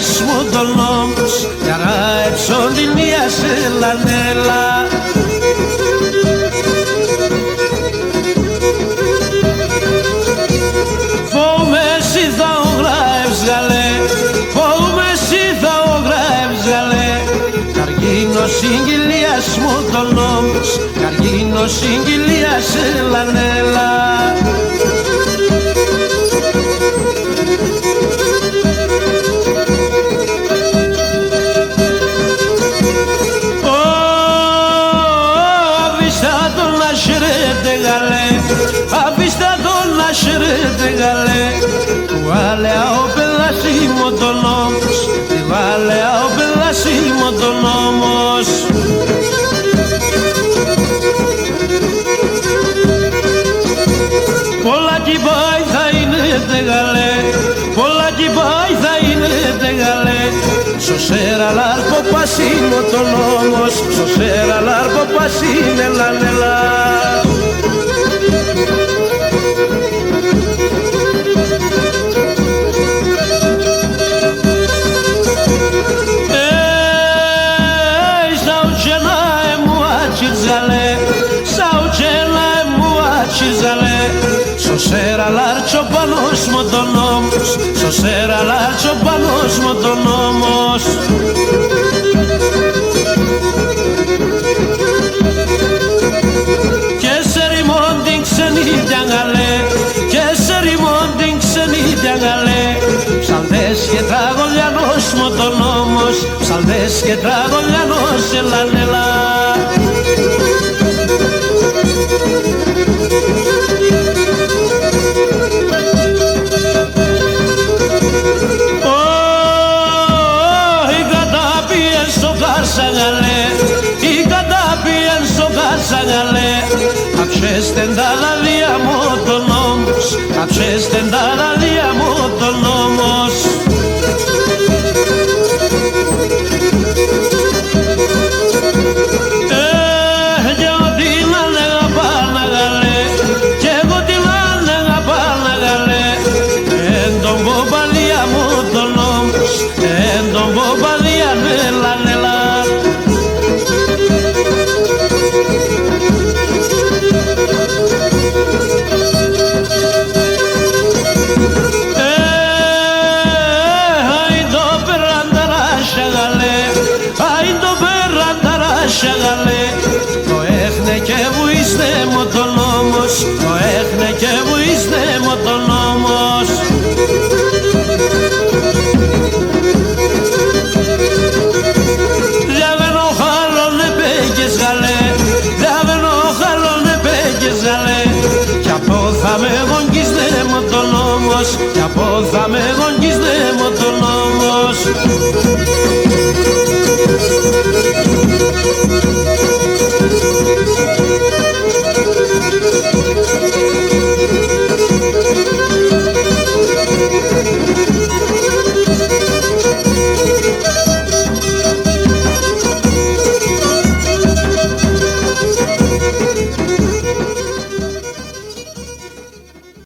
σιγγυλίας μου τον νόμος, καρά εψολυνία σε λανέλα. Φόουμε εσύ θα ογράευς γαλέ, φόουμε εσύ θα ογράευς γαλέ. Καργίνο σιγγυλίας μου τον νόμος, καργίνο σιγγυλίας σε λανέλα. Αφήστε τον να σρέτε γαλέ, βάλεα ο πελασίμο τον νόμος, βάλεα ο πελασίμο τον νόμος. Πολλά κι πάει θα είναι τε γαλέ, πολλά κι πάει θα είναι τε γαλέ. Σωσέρα λάρκο πασίμο τον νόμος, σωσέρα λάρκο πασίνε λανελά. Σωσέρα λάρτσο πανός μου τον νόμος, σωσέρα λάρτσο πανός μου τον νόμος. Και σε ρημόν την ξενίδια γαλέ, και σε ρημόν την ξενίδια γαλέ. Ψαλδές και τραγωλιανός μου τον νόμος, ψαλδές και τραγωλιανός ελανελά. Η κατάπιεν στο κάρσαγαλέ, αψέστεν τα λαλία μου τον νόμος, αψέστεν τα λαλία μου τον νόμος. Και εγώ την ανέγα πάνα γαλέ, και εγώ την ανέγα πάνα γαλέ. Εν τον κοπαλία μου τον νόμος, εν τον κοπαλία νέλα νέλα. Το έχνε και βουίστε μου τον νόμος, το έχνε και βουίστε μου τον νόμος. Διαβαίνω χαλόν επέγγες γαλέ, διαβαίνω χαλόν επέγγες γαλέ. Κι από θα με γονγκίζε μου τον νόμος, κι από θα με γονγκίζε μου τον νόμος.